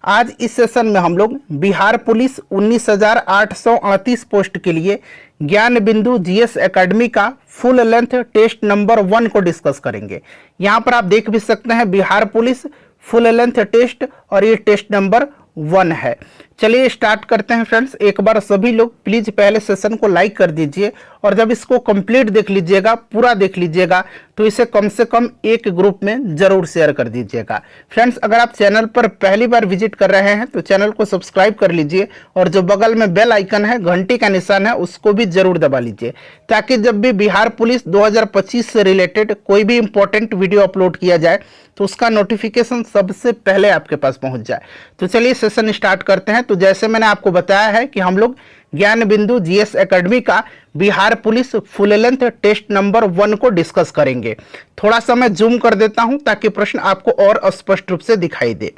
आज इस सेशन में हम लोग बिहार पुलिस 19,838 पोस्ट के लिए ज्ञान बिंदु जीएस एकेडमी का फुल लेंथ टेस्ट नंबर 1 को डिस्कस करेंगे। यहाँ पर आप देख भी सकते हैं Bihar police full length test और ये टेस्ट नंबर 1 है। चलिए स्टार्ट करते हैं फ्रेंड्स। एक बार सभी लोग प्लीज पहले सेशन को लाइक कर दीजिए और जब इसको कंप्लीट देख लीजिएगा, पूरा देख लीजिएगा, तो इसे कम से कम एक ग्रुप में जरूर शेयर कर दीजिएगा। फ्रेंड्स, अगर आप चैनल पर पहली बार विजिट कर रहे हैं तो चैनल को सब्सक्राइब कर लीजिए और जो बगल में बेल आइकन है, घंटी का निशान है, उसको भी जरूर दबा लीजिए ताकि जब भी बिहार पुलिस 2025 से रिलेटेड कोई भी इंपॉर्टेंट वीडियो अपलोड किया जाए तो उसका नोटिफिकेशन सबसे पहले आपके पास पहुंच जाए। तो चलिए सेशन स्टार्ट करते हैं। तो जैसे मैंने आपको बताया है कि हम लोग ज्ञान बिंदु जीएस एकेडमी का Bihar police full length test number 1 को डिस्कस करेंगे। थोड़ा सा मैं जूम कर देता हूं ताकि प्रश्न आपको और स्पष्ट रूप से दिखाई दे।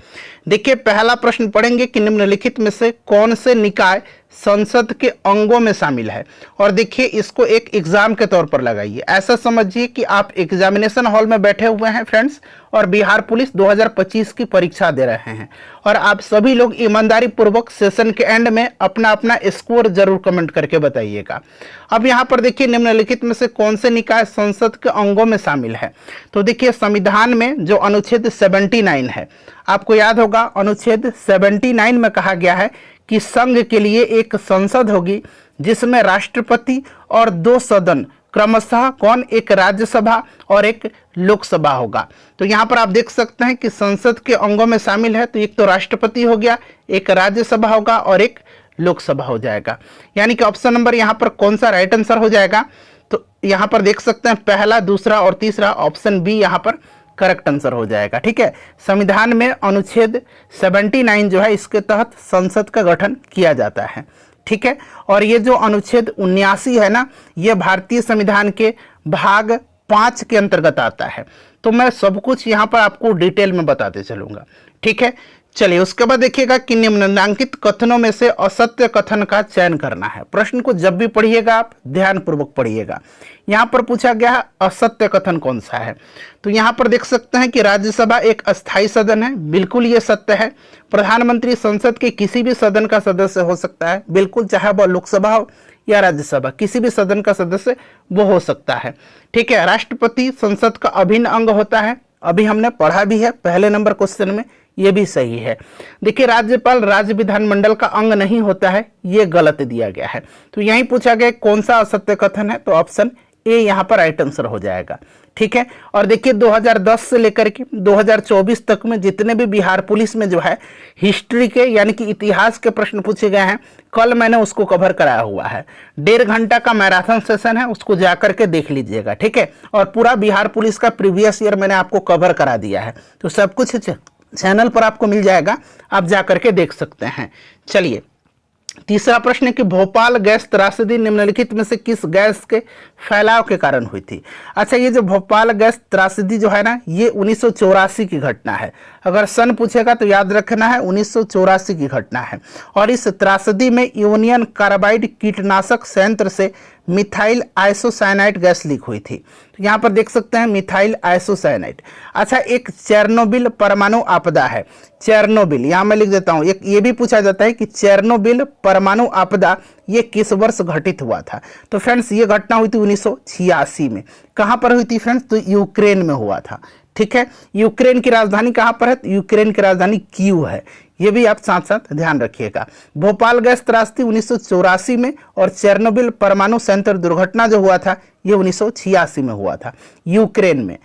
देखिए, पहला प्रश्न पढ़ेंगे कि निम्नलिखित में से कौन से निकाय संसद के अंगों में शामिल है। और देखिए, इसको एक एग्जाम के तौर पर लगाइए। ऐसा समझिए कि आप एग्जामिनेशन हॉल में बैठे हुए हैं फ्रेंड्स और बिहार पुलिस 2025 की परीक्षा दे रहे हैं और आप सभी लोग ईमानदारी पूर्वक सेशन के एंड में अपना अपना स्कोर जरूर कमेंट करके बताइएगा। अब यहाँ पर देखिए, निम्नलिखित में से कौन से निकाय संसद के अंगों में शामिल है। तो देखिए, संविधान में जो अनुच्छेद 79 है, आपको याद होगा अनुच्छेद 79 में कहा गया है कि संघ के लिए एक संसद होगी जिसमें राष्ट्रपति और 2 सदन क्रमशः कौन, एक राज्यसभा और एक लोकसभा होगा। तो यहाँ पर आप देख सकते हैं कि संसद के अंगों में शामिल है तो एक तो राष्ट्रपति हो गया, एक राज्यसभा होगा और एक लोकसभा हो जाएगा। यानी कि ऑप्शन नंबर यहाँ पर कौन सा राइट आंसर हो जाएगा। तो यहाँ पर देख सकते हैं पहला, दूसरा और तीसरा, ऑप्शन बी यहाँ पर करेक्ट आंसर हो जाएगा। ठीक है, संविधान में अनुच्छेद 79 जो है इसके तहत संसद का गठन किया जाता है। ठीक है, और ये जो अनुच्छेद 79 है ना, ये भारतीय संविधान के भाग 5 के अंतर्गत आता है। तो मैं सब कुछ यहाँ पर आपको डिटेल में बताते चलूंगा। ठीक है, चलिए उसके बाद देखिएगा कि निम्नलिखित कथनों में से असत्य कथन का चयन करना है। प्रश्न को जब भी पढ़िएगा आप ध्यान पूर्वक पढ़िएगा। यहाँ पर पूछा गया है असत्य कथन कौन सा है। तो यहाँ पर देख सकते हैं कि राज्यसभा एक अस्थायी सदन है, बिल्कुल ये सत्य है। प्रधानमंत्री संसद के किसी भी सदन का सदस्य हो सकता है, बिल्कुल, चाहे वह लोकसभा हो या राज्यसभा, किसी भी सदन का सदस्य वो हो सकता है। ठीक है, राष्ट्रपति संसद का अभिन्न अंग होता है, अभी हमने पढ़ा भी है पहले नंबर क्वेश्चन में, ये भी सही है। देखिए, राज्यपाल राज्य विधानमंडल का अंग नहीं होता है, ये गलत दिया गया है। तो यही पूछा गया कौन सा असत्य कथन है, तो ऑप्शन ए यहाँ पर राइट आंसर हो जाएगा। ठीक है, और देखिए 2010 से लेकर के 2024 तक में जितने भी बिहार पुलिस में जो है हिस्ट्री के यानी कि इतिहास के प्रश्न पूछे गए हैं, कल मैंने उसको कवर कराया हुआ है। 1.5 घंटा का मैराथन सेशन है, उसको जाकर के देख लीजिएगा। ठीक है, और पूरा बिहार पुलिस का प्रीवियस ईयर मैंने आपको कवर करा दिया है, तो सब कुछ चैनल पर आपको मिल जाएगा, आप जाकर के देख सकते हैं। चलिए तीसरा प्रश्न है कि भोपाल गैस त्रासदी निम्नलिखित में से किस गैस के फैलाव के कारण हुई थी। अच्छा, ये जो भोपाल गैस त्रासदी जो है ना, ये 1984 की घटना है। अगर सन पूछेगा तो याद रखना है 1984 की घटना है। और इस त्रासदी में यूनियन कार्बाइड कीटनाशक संयंत्र से मिथाइल आइसोसाइनाइड गैस लीक हुई थी। तो यहाँ पर देख सकते हैं मिथाइल आइसोसाइनाइड। अच्छा, एक चेरनोबिल परमाणु आपदा है। चेरनोबिल यहाँ मैं लिख देता हूँ। एक ये भी पूछा जाता है कि चेरनोबिल परमाणु आपदा ये किस वर्ष घटित हुआ था। तो फ्रेंड्स, ये घटना हुई थी 1986 में। कहाँ पर हुई थी फ्रेंड्स, तो यूक्रेन में हुआ था। ठीक है, यूक्रेन की राजधानी कहाँ पर है, तो यूक्रेन की राजधानी कीव है। ये भी आप साथ साथ ध्यान रखिएगा। भोपाल गैस त्रासदी 1984 में और चेरनोबिल परमाणु संयंत्र दुर्घटना जो हुआ था ये 1986 में हुआ था, यूक्रेन में।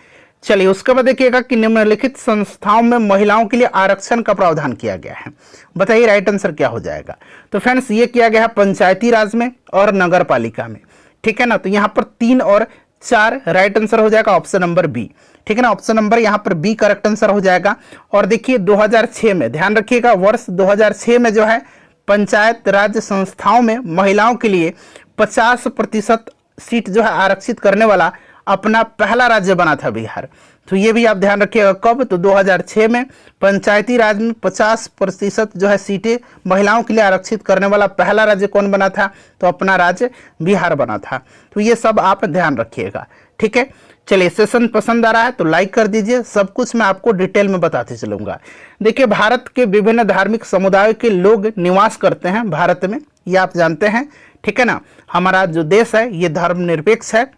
चलिए उसके बाद देखिएगा कि निम्नलिखित संस्थाओं में महिलाओं के लिए आरक्षण का प्रावधान किया गया है। बताइए राइट आंसर क्या हो जाएगा। तो फ्रेंड्स, ये किया गया है पंचायती राज में और नगर पालिका में। ठीक है ना, तो यहाँ पर 3 और 4 राइट आंसर हो जाएगा, ऑप्शन नंबर बी। ठीक है ना, ऑप्शन नंबर यहाँ पर बी करेक्ट आंसर हो जाएगा। और देखिए 2006 में, ध्यान रखिएगा, वर्ष 2006 में जो है पंचायत राज संस्थाओं में महिलाओं के लिए 50% सीट जो है आरक्षित करने वाला अपना पहला राज्य बना था बिहार। तो ये भी आप ध्यान रखिएगा, कब, तो 2006 में पंचायती राज में 50% जो है सीटें महिलाओं के लिए आरक्षित करने वाला पहला राज्य कौन बना था, तो अपना राज्य बिहार बना था। तो ये सब आप ध्यान रखिएगा। ठीक है, चलिए सेशन पसंद आ रहा है तो लाइक कर दीजिए, सब कुछ मैं आपको डिटेल में बताते चलूंगा। देखिए भारत के विभिन्न धार्मिक समुदायों के लोग निवास करते हैं भारत में, ये आप जानते हैं, ठीक है ना। हमारा जो देश है ये धर्मनिरपेक्ष है।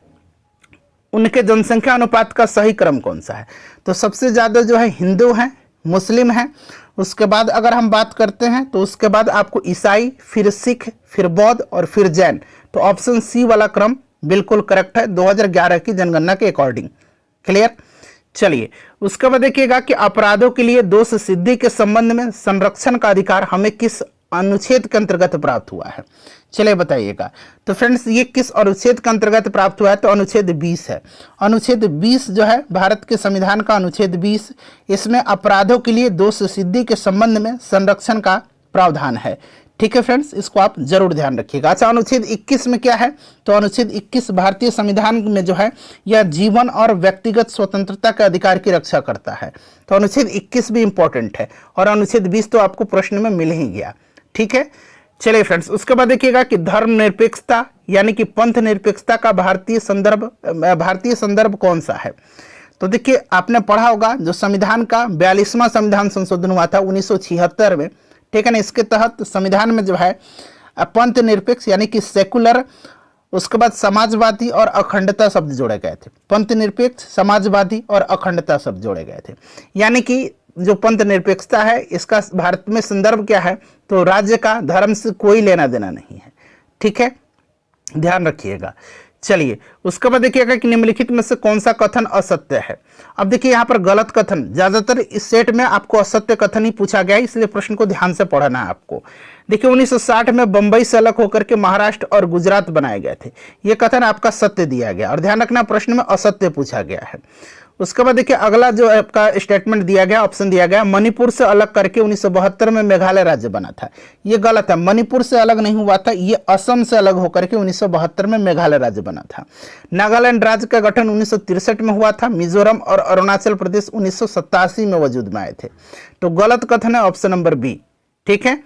उनके जनसंख्या अनुपात का सही क्रम कौन सा है, तो सबसे ज्यादा जो है हिंदू हैं, मुस्लिम हैं, उसके बाद अगर हम बात करते हैं तो उसके बाद आपको ईसाई, फिर सिख, फिर बौद्ध और फिर जैन। तो ऑप्शन सी वाला क्रम बिल्कुल करेक्ट है 2011 की जनगणना के अकॉर्डिंग। क्लियर, चलिए उसके बाद देखिएगा कि अपराधों के लिए दोष सिद्धि के संबंध में संरक्षण का अधिकार हमें किस अनुच्छेद के अंतर्गत प्राप्त हुआ है, चलिए बताइएगा। तो फ्रेंड्स ये किस अनुच्छेद के अंतर्गत प्राप्त हुआ है, तो अनुच्छेद 20 है। अनुच्छेद 20 जो है भारत के संविधान का अनुच्छेद 20, इसमें अपराधों के लिए दोष सिद्धि के संबंध में संरक्षण का प्रावधान है। ठीक है फ्रेंड्स, इसको आप जरूर ध्यान रखिएगा। अच्छा, अनुच्छेद 21 में क्या है, तो अनुच्छेद 21 भारतीय संविधान में जो है यह जीवन और व्यक्तिगत स्वतंत्रता के अधिकार की रक्षा करता है। तो अनुच्छेद 21 भी इंपॉर्टेंट है और अनुच्छेद 20 तो आपको प्रश्न में मिल ही गया। ठीक है, चलिए फ्रेंड्स उसके बाद देखिएगा कि धर्मनिरपेक्षता यानी कि पंथ निरपेक्षता का भारतीय संदर्भ कौन सा है। तो देखिए आपने पढ़ा होगा जो संविधान का 42वां संविधान संशोधन हुआ था 1976 में, ठीक है ना। इसके तहत संविधान में जो है पंथ निरपेक्ष यानी कि सेकुलर, उसके बाद समाजवादी और अखंडता शब्द जोड़े गए थे। पंथ निरपेक्ष, समाजवादी और अखंडता शब्द जोड़े गए थे। यानी कि जो पंथ निरपेक्षता है इसका भारत में संदर्भ क्या है, तो राज्य का धर्म से कोई लेना देना नहीं है। ठीक है, ध्यान रखिएगा। चलिए उसके बाद देखिएगा कि निम्नलिखित में से कौन सा कथन असत्य है। अब देखिए यहाँ पर गलत कथन, ज्यादातर इस सेट में आपको असत्य कथन ही पूछा गया है, इसलिए प्रश्न को ध्यान से पढ़ना है आपको। देखिए 1960 में बंबई से अलग होकर के महाराष्ट्र और गुजरात बनाए गए थे, ये कथन आपका सत्य दिया गया और ध्यान रखना प्रश्न में असत्य पूछा गया है। उसके बाद देखिए अगला जो आपका स्टेटमेंट दिया गया, ऑप्शन दिया गया मणिपुर से अलग करके 1972 में मेघालय राज्य बना था, ये गलत है। मणिपुर से अलग नहीं हुआ था, ये असम से अलग होकर के 1972 में मेघालय राज्य बना था। नागालैंड राज्य का गठन 1963 में हुआ था। मिजोरम और अरुणाचल प्रदेश 1987 में वजूद में आए थे। तो गलत कथन है ऑप्शन नंबर बी। ठीक है,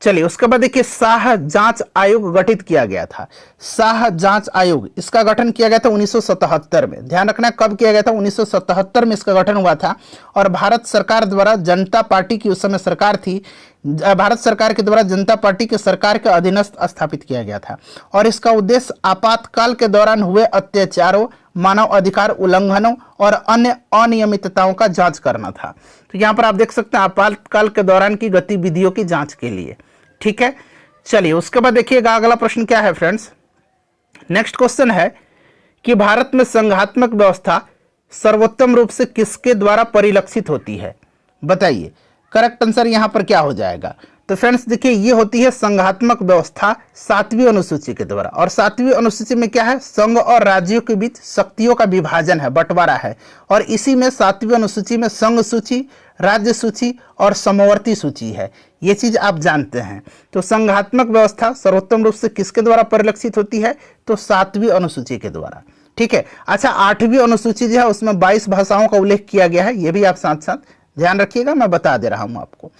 चलिए उसके बाद देखिए शाह जांच आयोग गठित किया गया था। शाह जांच आयोग इसका गठन किया गया था 1977 में। ध्यान रखना कब किया गया था, 1977 में इसका गठन हुआ था और भारत सरकार द्वारा जनता पार्टी की उस समय सरकार थी, भारत सरकार के द्वारा जनता पार्टी के सरकार के अधीनस्थ स्थापित किया गया था और इसका उद्देश्य आपातकाल के दौरान हुए अत्याचारों, मानव अधिकार उल्लंघनों और अन्य अनियमितताओं का जांच करना था। तो यहाँ पर आप देख सकते हैं आपातकाल के दौरान की गतिविधियों की जांच के लिए। ठीक है, चलिए उसके बाद देखिएगा अगला प्रश्न क्या है फ्रेंड्स। नेक्स्ट क्वेश्चन है कि भारत में संघात्मक व्यवस्था सर्वोत्तम रूप से किसके द्वारा परिलक्षित होती है, बताइए। करेक्ट आंसर यहां पर क्या हो जाएगा, तो फ्रेंड्स देखिए ये होती है संघात्मक व्यवस्था 7वीं अनुसूची के द्वारा। और 7वीं अनुसूची में क्या है, संघ और राज्यों के बीच शक्तियों का विभाजन है, बंटवारा है। और इसी में 7वीं अनुसूची में संघ सूची, राज्य सूची और समवर्ती सूची है, ये चीज आप जानते हैं। तो संघात्मक व्यवस्था सर्वोत्तम रूप से किसके द्वारा परिलक्षित होती है, तो 7वीं अनुसूची के द्वारा। ठीक है, अच्छा 8वीं अनुसूची जो है उसमें 22 भाषाओं का उल्लेख किया गया है, ये भी आप साथ साथ ध्यान रखिएगा, मैं बता दे रहा हूं आपको।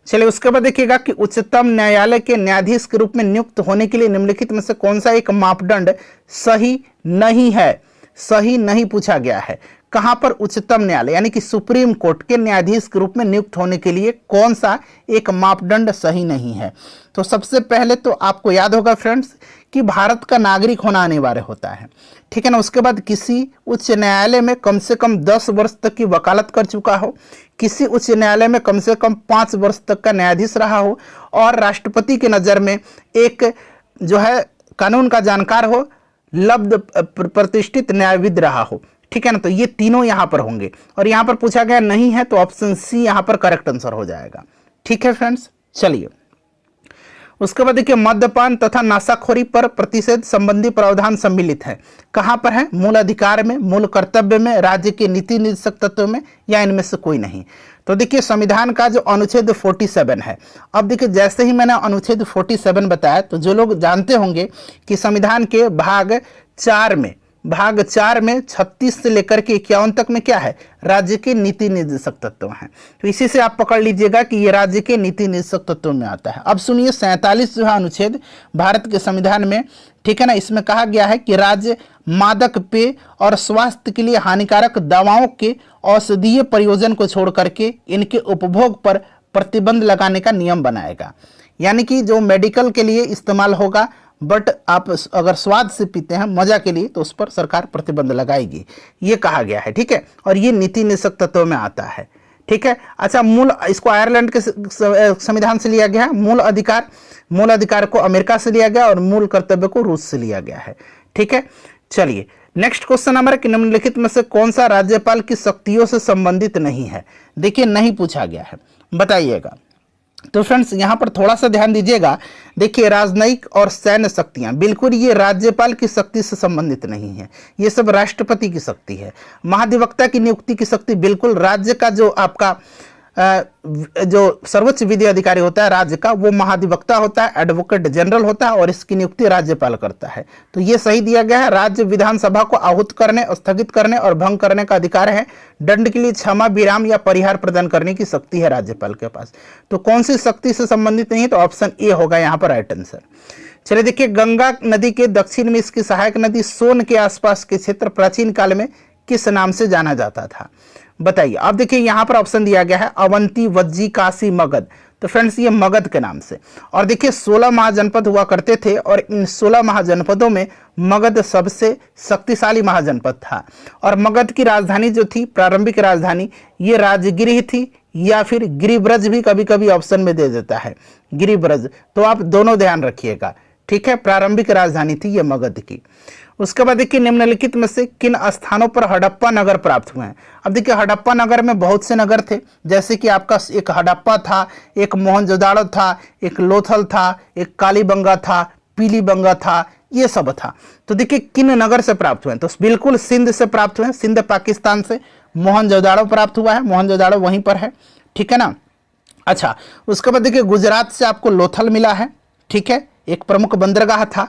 चलिए उसके बाद देखिएगा कि उच्चतम न्यायालय के न्यायाधीश के रूप में नियुक्त होने के लिए निम्नलिखित में से कौन सा एक मापदंड सही नहीं है, सही नहीं पूछा गया है। कहां पर उच्चतम न्यायालय यानी कि सुप्रीम कोर्ट के न्यायाधीश के रूप में नियुक्त होने के लिए कौन सा एक मापदंड सही नहीं है। तो सबसे पहले तो आपको याद होगा फ्रेंड्स कि भारत का नागरिक होना अनिवार्य होता है। ठीक है ना, उसके बाद किसी उच्च न्यायालय में कम से कम 10 वर्ष तक की वकालत कर चुका हो, किसी उच्च न्यायालय में कम से कम 5 वर्ष तक का न्यायाधीश रहा हो और राष्ट्रपति की नज़र में एक जो है कानून का जानकार हो, लब्ध प्रतिष्ठित न्यायविद रहा हो। ठीक है ना, तो ये तीनों यहां पर होंगे और यहां पर पूछा गया नहीं है तो ऑप्शन सी यहां पर करेक्ट आंसर हो जाएगा। ठीक है फ्रेंड्स, चलिए उसके बाद देखिए मद्यपान तथा नशाखोरी पर प्रतिषेध संबंधी प्रावधान सम्मिलित है। कहां पर है, मूल अधिकार में, मूल कर्तव्य में, राज्य के नीति निर्देशक तत्व में या इनमें से कोई नहीं। तो देखिए संविधान का जो अनुच्छेद 47 है, अब देखिए जैसे ही मैंने अनुच्छेद 47 बताया तो जो लोग जानते होंगे कि संविधान के भाग 4 में 36 से लेकर के 51 तक में क्या है, राज्य के नीति निर्देशक तत्व हैं। तो इसी से आप पकड़ लीजिएगा कि ये राज्य के नीति निर्देशक तत्व में आता है। अब सुनिए 47 जो है अनुच्छेद भारत के संविधान में, ठीक है ना, इसमें कहा गया है कि राज्य मादक पेय और स्वास्थ्य के लिए हानिकारक दवाओं के औषधीय प्रयोजन को छोड़ करके इनके उपभोग पर प्रतिबंध लगाने का नियम बनाएगा। यानी कि जो मेडिकल के लिए इस्तेमाल होगा बट आप अगर स्वाद से पीते हैं मजा के लिए, तो उस पर सरकार प्रतिबंध लगाएगी, ये कहा गया है। ठीक है, और ये नीति निषेध तत्वों में आता है। ठीक है, अच्छा, मूल इसको आयरलैंड के संविधान से लिया गया है। मूल अधिकार को अमेरिका से लिया गया और मूल कर्तव्य को रूस से लिया गया है। ठीक है, चलिए नेक्स्ट क्वेश्चन हमारा कि निम्नलिखित में से कौन सा राज्यपाल की शक्तियों से संबंधित नहीं है। देखिए नहीं पूछा गया है, बताइएगा। तो फ्रेंड्स यहाँ पर थोड़ा सा ध्यान दीजिएगा। देखिए राजनयिक और सैन्य शक्तियां बिल्कुल ये राज्यपाल की शक्ति से संबंधित नहीं है, ये सब राष्ट्रपति की शक्ति है। महाधिवक्ता की नियुक्ति की शक्ति बिल्कुल राज्य का जो आपका जो सर्वोच्च विधि अधिकारी होता है राज्य का, वो महाधिवक्ता होता है, एडवोकेट जनरल होता है, और इसकी नियुक्ति राज्यपाल करता है। तो ये सही दिया गया है। राज्य विधानसभा को आहूत करने, स्थगित करने और भंग करने का अधिकार है। दंड के लिए क्षमा, विराम या परिहार प्रदान करने की शक्ति है राज्यपाल के पास। तो कौन सी शक्ति से संबंधित नहीं है, तो ऑप्शन ए होगा यहाँ पर राइट आंसर। चलिए देखिए, गंगा नदी के दक्षिण में इसकी सहायक नदी सोन के आसपास के क्षेत्र प्राचीन काल में किस नाम से जाना जाता था, बताइए। अब देखिए यहाँ पर ऑप्शन दिया गया है अवंती, वज्जी, काशी, मगध। तो फ्रेंड्स ये मगध के नाम से। और देखिए 16 महाजनपद हुआ करते थे और इन 16 महाजनपदों में मगध सबसे शक्तिशाली महाजनपद था। और मगध की राजधानी जो थी, प्रारंभिक राजधानी, ये राजगिरी थी या फिर गिरिब्रज भी कभी कभी ऑप्शन में दे देता है, गिरिब्रज। तो आप दोनों ध्यान रखिएगा। ठीक है, प्रारंभिक राजधानी थी ये मगध की। उसके बाद देखिए निम्नलिखित में से किन स्थानों पर हड़प्पा नगर प्राप्त हुए हैं। अब देखिए हड़प्पा नगर में बहुत से नगर थे, जैसे कि आपका एक हड़प्पा था, एक मोहनजोदाड़ो था, एक लोथल था, एक कालीबंगा था, पीलीबंगा था, ये सब था। तो देखिए किन नगर से प्राप्त हुए हैं, तो बिल्कुल सिंध से प्राप्त हुए हैं, सिंध पाकिस्तान से। मोहनजोदाड़ो प्राप्त हुआ है, मोहनजोदाड़ो वहीं पर है। ठीक है ना। अच्छा, उसके बाद देखिए गुजरात से आपको लोथल मिला है। ठीक है, एक प्रमुख बंदरगाह था।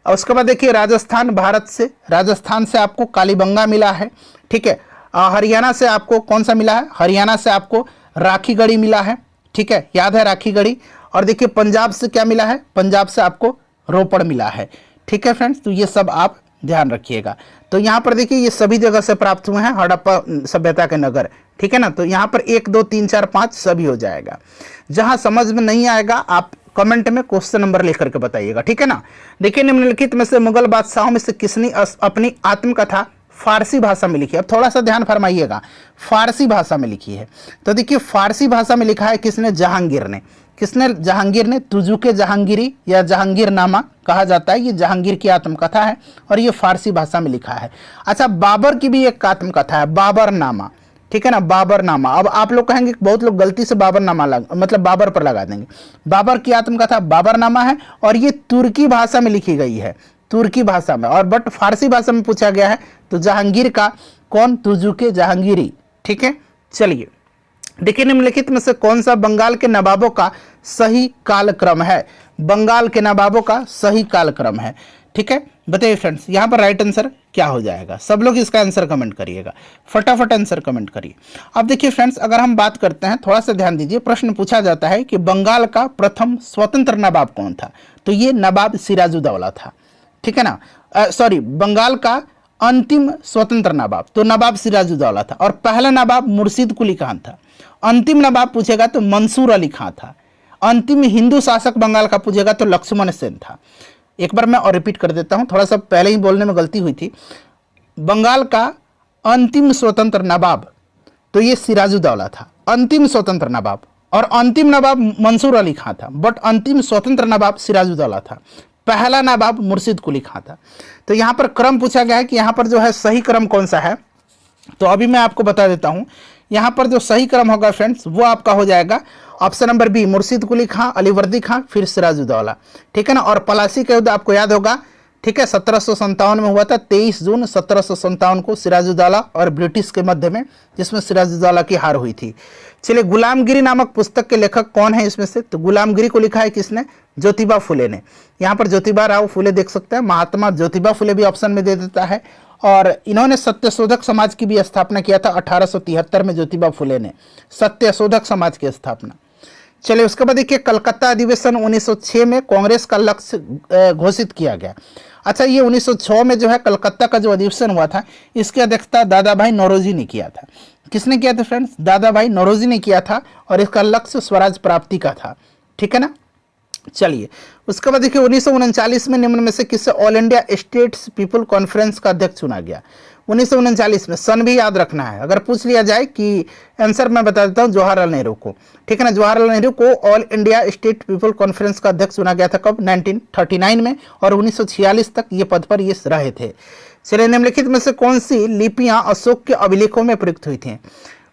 और उसके बाद देखिए राजस्थान, भारत से, राजस्थान से आपको कालीबंगा मिला है। ठीक है, हरियाणा से आपको कौन सा मिला है, हरियाणा से आपको राखीगढ़ी मिला है। ठीक है, याद है राखीगढ़ी। और देखिए पंजाब से क्या मिला है, पंजाब से आपको रोपड़ मिला है। ठीक है फ्रेंड्स, तो ये सब आप ध्यान रखिएगा। तो यहाँ पर देखिए ये सभी जगह से प्राप्त हुए हैं हड़प्पा सभ्यता के नगर। ठीक है ना। तो यहाँ पर 1, 2, 3, 4, 5 सभी हो जाएगा। जहाँ समझ में नहीं आएगा आप कमेंट में क्वेश्चन नंबर लिख करके बताइएगा। ठीक है ना। देखिए निम्नलिखित में से मुगल बादशाहों में से किसने अपनी आत्मकथा फारसी भाषा में लिखी है। अब थोड़ा सा ध्यान फरमाइएगा, फारसी भाषा में लिखी है। तो देखिए फारसी भाषा में लिखा है किसने, जहांगीर ने। किसने, जहांगीर ने। तुजुके जहांगीरी या जहांगीरनामा कहा जाता है, ये जहांगीर की आत्मकथा है और ये फारसी भाषा में लिखा है। अच्छा, बाबर की भी एक आत्मकथा है, बाबरनामा। ठीक है ना, बाबरनामा। अब आप लोग कहेंगे, बहुत लोग गलती से बाबरनामा मतलब बाबर पर लगा देंगे। बाबर की आत्मकथा बाबरनामा है और ये तुर्की भाषा में लिखी गई है, तुर्की भाषा में। और बट फारसी भाषा में पूछा गया है तो जहांगीर का कौन, तुजुके जहांगीरी। ठीक है, चलिए देखिए निम्नलिखित में से कौन सा बंगाल के नवाबों का सही कालक्रम है। बंगाल के नवाबों का सही कालक्रम है। ठीक है, बताइए फ्रेंड्स यहाँ पर राइट आंसर क्या हो जाएगा। सब लोग इसका आंसर कमेंट करिएगा, फटाफट आंसर कमेंट करिए। अब देखिए फ्रेंड्स, अगर हम बात करते हैं, थोड़ा सा ध्यान दीजिए, प्रश्न पूछा जाता है कि बंगाल का प्रथम स्वतंत्र नवाब कौन था। तो ये नवाब सिराजुद्दौला था। ठीक है ना, सॉरी, बंगाल का अंतिम स्वतंत्र नवाब तो नवाब सिराजुद्दौला था। और पहला नवाब मुर्शिद कुली खान था। अंतिम नवाब पूछेगा तो मंसूर अली खां था। अंतिम हिंदू शासक बंगाल का पूछेगा तो लक्ष्मण सेन था। एक बार मैं और रिपीट कर देता हूं, थोड़ा सा पहले ही बोलने में गलती हुई थी। बंगाल का अंतिम स्वतंत्र नवाब तो ये सिराजुद्दौला था, अंतिम स्वतंत्र नवाब। और अंतिम नवाब मंसूर अली खां था, बट अंतिम स्वतंत्र नवाब सिराजुद्दौला था। पहला नवाब मुर्शिद कुली खां था। तो यहाँ पर क्रम पूछा गया है कि यहाँ पर जो है सही क्रम कौन सा है। तो अभी मैं आपको बता देता हूँ, यहाँ पर जो सही क्रम होगा फ्रेंड्स वो आपका हो जाएगा ऑप्शन नंबर बी, मुर्शिद कुली खां, अलीवर्दी खां, फिर सिराजुद्दौला। ठीक है ना। और पलासी का युद्ध आपको याद होगा, ठीक है, 1757 में हुआ था। 23 जून 1757 को सिराजुद्दौला और ब्रिटिश के मध्य में, जिसमें सिराजुद्दौला की हार हुई थी। चलिए, गुलामगिरी नामक पुस्तक के लेखक कौन है इसमें से, तो गुलामगिरी को लिखा है किसने, ज्योतिबा फुले ने। यहाँ पर ज्योतिबा राव फुले देख सकते हैं, महात्मा ज्योतिबा फुले भी ऑप्शन में दे देता है। और इन्होंने सत्यशोधक समाज की भी स्थापना किया था 1873 में, ज्योतिबा फुले ने सत्यशोधक समाज की स्थापना। चलिए उसके बाद देखिए कलकत्ता अधिवेशन 1906 में कांग्रेस का लक्ष्य घोषित किया गया। अच्छा, ये 1906 में जो है कलकत्ता का जो अधिवेशन हुआ था, इसकी अध्यक्षता दादा भाई नौरोजी ने किया था। किसने किया था फ्रेंड्स? दादा भाई नौरोजी ने किया था, और इसका लक्ष्य स्वराज प्राप्ति का था। ठीक है ना। चलिए उसके बाद देखिए 1939 में निम्न में से किसे all India states people conference का अध्यक्ष चुना गया? 1939 में, सन भी याद रखना है। अगर पूछ लिया जाए कि आंसर मैं बता देता हूँ, जवाहरलाल नेहरू को। ठीक है ना, जवाहरलाल नेहरू को all India state people conference का अध्यक्ष चुना गया था। कब? 1939 में, और 1946 तक ये पद पर ये रहे थे। चलिए निम्नलिखित में से कौन सी लिपियां अशोक के अभिलेखों में प्रयुक्त हुई थी?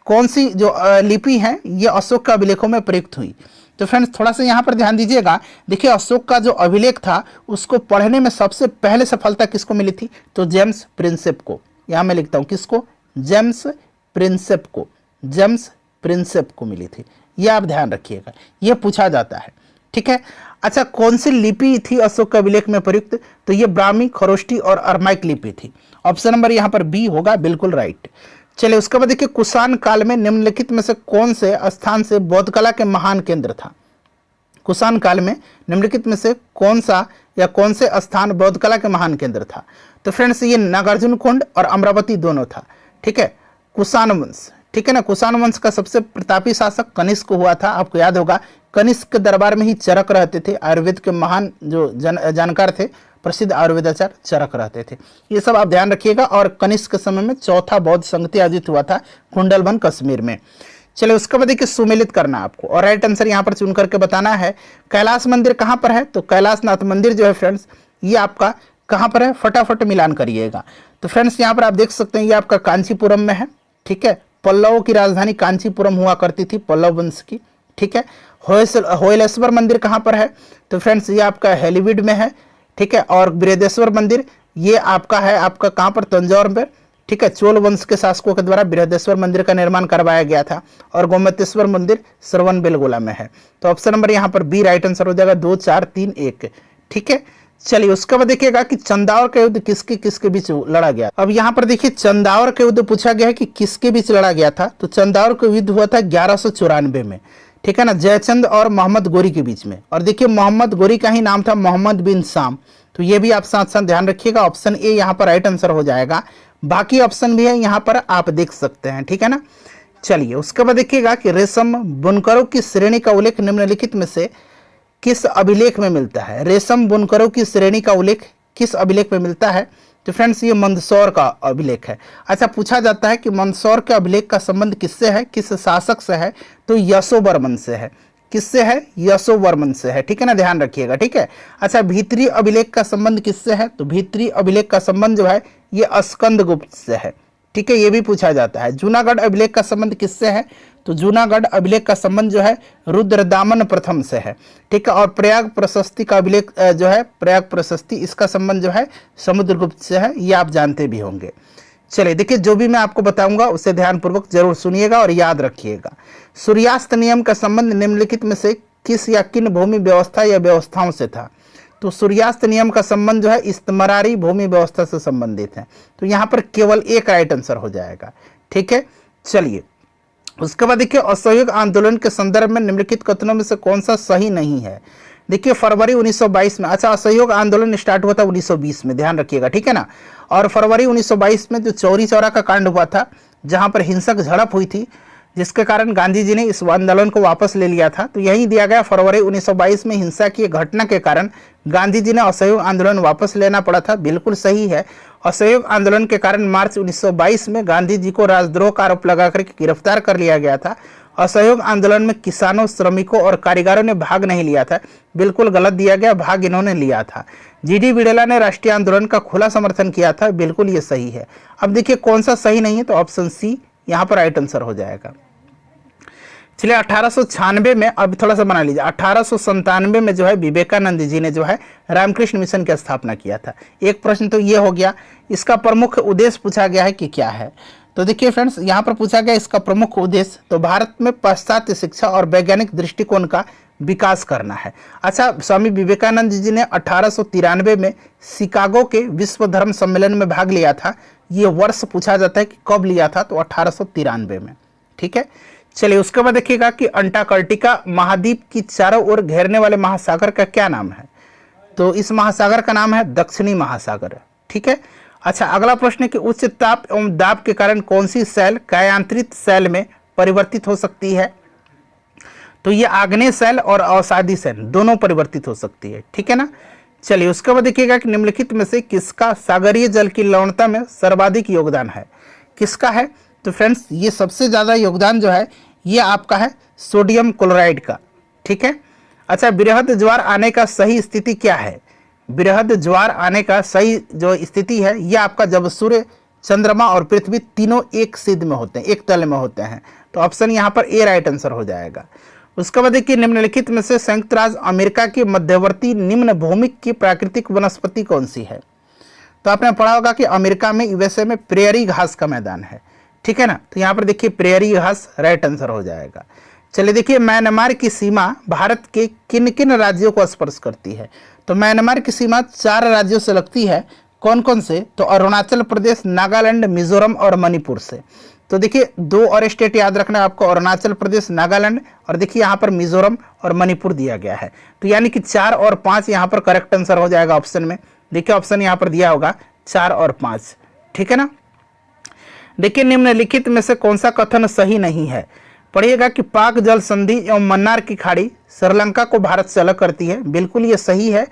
कौन सी जो लिपि है ये अशोक के अभिलेखों में प्रयुक्त हुई? तो फ्रेंड्स थोड़ा सा यहाँ पर ध्यान दीजिएगा। देखिए अशोक का जो अभिलेख था उसको पढ़ने में सबसे पहले सफलता किसको मिली थी? तो जेम्स प्रिंसेप को। यहाँ मैं लिखता हूँ किसको? जेम्स प्रिंसेप को। जेम्स प्रिंसेप को मिली थी, ये आप ध्यान रखिएगा, ये पूछा जाता है। ठीक है। अच्छा, कौन सी लिपि थी अशोक के अभिलेख में प्रयुक्त? तो ये ब्राह्मी, खरोष्टी और अरमाइक लिपि थी। ऑप्शन नंबर यहाँ पर बी होगा, बिल्कुल राइट। चलिए उसके बाद देखिए कुषाण काल में निम्नलिखित में से कौन से स्थान से बौद्ध कला के महान केंद्र था? कुषाण काल में निम्नलिखित में से कौन सा या कौन से स्थान बौद्ध कला के महान केंद्र था? तो फ्रेंड्स ये नागार्जुन कुंड और अमरावती दोनों था। ठीक है। कुषाण वंश, ठीक है ना, कुषाण वंश का सबसे प्रतापी शासक कनिष्क हुआ था। आपको याद होगा कनिष्क के दरबार में ही चरक रहते थे, आयुर्वेद के महान जो जानकार थे, प्रसिद्ध आयुर्वेदाचार्य चरक रहते थे। ये सब आप ध्यान रखिएगा। और कनिष्क के समय में चौथा बौद्ध संगति आयोजित हुआ था कुंडलवन कश्मीर में। चलिए उसके बाद देखिए सुमेलित करना आपको, और राइट आंसर यहाँ पर चुन करके बताना है। कैलाश मंदिर कहाँ पर है? तो कैलाशनाथ मंदिर जो है फ्रेंड्स ये आपका कहाँ पर है? फटाफट मिलान करिएगा। तो फ्रेंड्स यहाँ पर आप देख सकते हैं ये आपका कांचीपुरम में है। ठीक है। पल्लवों की राजधानी कांचीपुरम हुआ करती थी, पल्लव वंश की। ठीक है। होयलेश्वर मंदिर कहाँ पर है? तो फ्रेंड्स ये आपका हेलीवीड में है। ठीक है। और बृहदेश्वर मंदिर ये आपका है, आपका कहाँ पर? तंजौर में। ठीक है। चोल वंश के शासकों के द्वारा बृहदेश्वर मंदिर का निर्माण करवाया गया था। और गोमतेश्वर मंदिर श्रवणबेलगोला में है। तो ऑप्शन नंबर यहाँ पर बी राइट आंसर हो जाएगा, 2 4 3 1। ठीक है। चलिए उसके बाद देखिएगा कि चंदावर का युद्ध किसके किसके बीच लड़ा गया। अब यहाँ पर देखिए चंदावर का युद्ध पूछा गया है कि किसके बीच लड़ा गया था। तो चंदावर का युद्ध हुआ था 1194 में। ठीक है ना, जयचंद और मोहम्मद गोरी के बीच में। और देखिए मोहम्मद गोरी का ही नाम था मोहम्मद बिन शाम। तो ये भी आप साथ साथ ध्यान रखिएगा। ऑप्शन ए यहाँ पर राइट आंसर हो जाएगा। बाकी ऑप्शन भी है यहाँ पर, आप देख सकते हैं। ठीक है ना। चलिए उसके बाद देखिएगा कि रेशम बुनकरों की श्रेणी का उल्लेख निम्नलिखित में से किस अभिलेख में मिलता है? रेशम बुनकरों की श्रेणी का उल्लेख किस अभिलेख में मिलता है? तो फ्रेंड्स ये मंदसौर का अभिलेख है। अच्छा, पूछा जाता है कि मंदसौर के अभिलेख का संबंध किससे है, किस शासक से है? तो यशोवर्मन से है। किससे है? यशोवर्मन से है। ठीक है ना, ध्यान रखिएगा। ठीक है। अच्छा, भीतरी अभिलेख का संबंध किससे है? तो भीतरी अभिलेख का संबंध जो है ये स्कंदगुप्त से है। ठीक है, ये भी पूछा जाता है। जूनागढ़ अभिलेख का संबंध किससे है? तो जूनागढ़ अभिलेख का संबंध जो है रुद्रदामन प्रथम से है। ठीक है। और प्रयाग प्रशस्ति का अभिलेख जो है, प्रयाग प्रशस्ति, इसका संबंध जो है समुद्रगुप्त से है। ये आप जानते भी होंगे। चलिए देखिए, जो भी मैं आपको बताऊंगा उसे ध्यानपूर्वक जरूर सुनिएगा और याद रखिएगा। सूर्यास्त नियम का संबंध निम्नलिखित में से किस या किन भूमि व्यवस्था या व्यवस्थाओं से था? तो सूर्यास्त नियम का संबंध जो है इस्तमरारी भूमि व्यवस्था से संबंधित है। तो यहाँ पर केवल एक राइट आंसर हो जाएगा। ठीक है। चलिए उसके बाद देखिए असहयोग आंदोलन के संदर्भ में निम्नलिखित कथनों में से कौन सा सही नहीं है? देखिए फरवरी 1922 में, अच्छा असहयोग आंदोलन स्टार्ट हुआ था 1920 में, ध्यान रखिएगा। ठीक है ना। और फरवरी 1922 में जो चौरी चौरा का कांड हुआ था, जहां पर हिंसक झड़प हुई थी, जिसके कारण गांधी जी ने इस आंदोलन को वापस ले लिया था। तो यही दिया गया, फरवरी 1922 में हिंसा की घटना के कारण गांधी जी ने असहयोग आंदोलन वापस लेना पड़ा था। बिल्कुल सही है। असहयोग आंदोलन के कारण मार्च 1922 में गांधी जी को राजद्रोह का आरोप लगाकर गिरफ्तार कर लिया गया था। असहयोग आंदोलन में किसानों, श्रमिकों और कारीगरों ने भाग नहीं लिया था। बिल्कुल गलत दिया गया, भाग इन्होंने लिया था। जीडी बिड़ला ने राष्ट्रीय आंदोलन का खुला समर्थन किया था। बिल्कुल ये सही है। अब देखिए कौन सा सही नहीं है, तो ऑप्शन सी यहाँ पर राइट आंसर हो जाएगा। चलिए 1896 में, अब थोड़ा सा बना लीजिए, 1897 में जो है विवेकानंद जी ने जो है रामकृष्ण मिशन की स्थापना किया था। एक प्रश्न तो ये हो गया। इसका प्रमुख उद्देश्य पूछा गया है कि क्या है? तो देखिए फ्रेंड्स, यहाँ पर पूछा गया इसका प्रमुख उद्देश्य, तो भारत में पाश्चात्य शिक्षा और वैज्ञानिक दृष्टिकोण का विकास करना है। अच्छा, स्वामी विवेकानंद जी ने 1893 में शिकागो के विश्व धर्म सम्मेलन में भाग लिया था। ये वर्ष पूछा जाता है कि कब लिया था, तो 1893 में। ठीक है। चलिए उसके बाद देखिएगा कि अंटार्कटिका महाद्वीप की चारों ओर घेरने वाले महासागर का क्या नाम है? तो इस महासागर का नाम है दक्षिणी महासागर। ठीक है। अच्छा, अगला प्रश्न है कि उच्च ताप एवं दाब के कारण कौन सी सेल कायांतरित सेल में परिवर्तित हो सकती है? तो ये आग्नेय सेल और अवसादी सेल दोनों परिवर्तित हो सकती है। ठीक है ना। चलिए उसके बाद देखिएगा कि निम्नलिखित में से किसका सागरीय जल की लवणता में सर्वाधिक योगदान है? किसका है? तो फ्रेंड्स ये सबसे ज़्यादा योगदान जो है ये आपका है सोडियम क्लोराइड का। ठीक है। अच्छा, बृहद ज्वार आने का सही स्थिति क्या है? बृहद ज्वार आने का सही जो स्थिति है ये आपका जब सूर्य, चंद्रमा और पृथ्वी तीनों एक सिद्ध में होते हैं, एक तल में होते हैं। तो ऑप्शन यहाँ पर ए राइट आंसर हो जाएगा। उसके बाद देखिए निम्नलिखित में से संयुक्त राज्य अमेरिका की मध्यवर्ती निम्न भूमिक की प्राकृतिक वनस्पति कौन सी है? तो आपने पढ़ा होगा कि अमेरिका में, यूएसए में प्रेयरी घास का मैदान है। ठीक है ना। तो यहाँ पर देखिए प्रेयरी घास राइट आंसर हो जाएगा। चलिए देखिए म्यांमार की सीमा भारत के किन किन राज्यों को स्पर्श करती है? तो म्यांमार की सीमा 4 राज्यों से लगती है। कौन कौन से? तो अरुणाचल प्रदेश, नागालैंड, मिजोरम और मणिपुर से। तो देखिए 2 और स्टेट याद रखना है आपको, अरुणाचल प्रदेश, नागालैंड और देखिए यहाँ पर मिजोरम और मणिपुर दिया गया है। तो यानी कि 4 और 5 यहाँ पर करेक्ट आंसर हो जाएगा ऑप्शन में। देखिए ऑप्शन यहाँ पर दिया होगा 4 और 5। ठीक है ना। देखिए निम्नलिखित में से कौन सा कथन सही नहीं है? पढ़िएगा कि पाक जल संधि एवं मन्नार की खाड़ी श्रीलंका को भारत से अलग करती है। बिल्कुल ये सही है।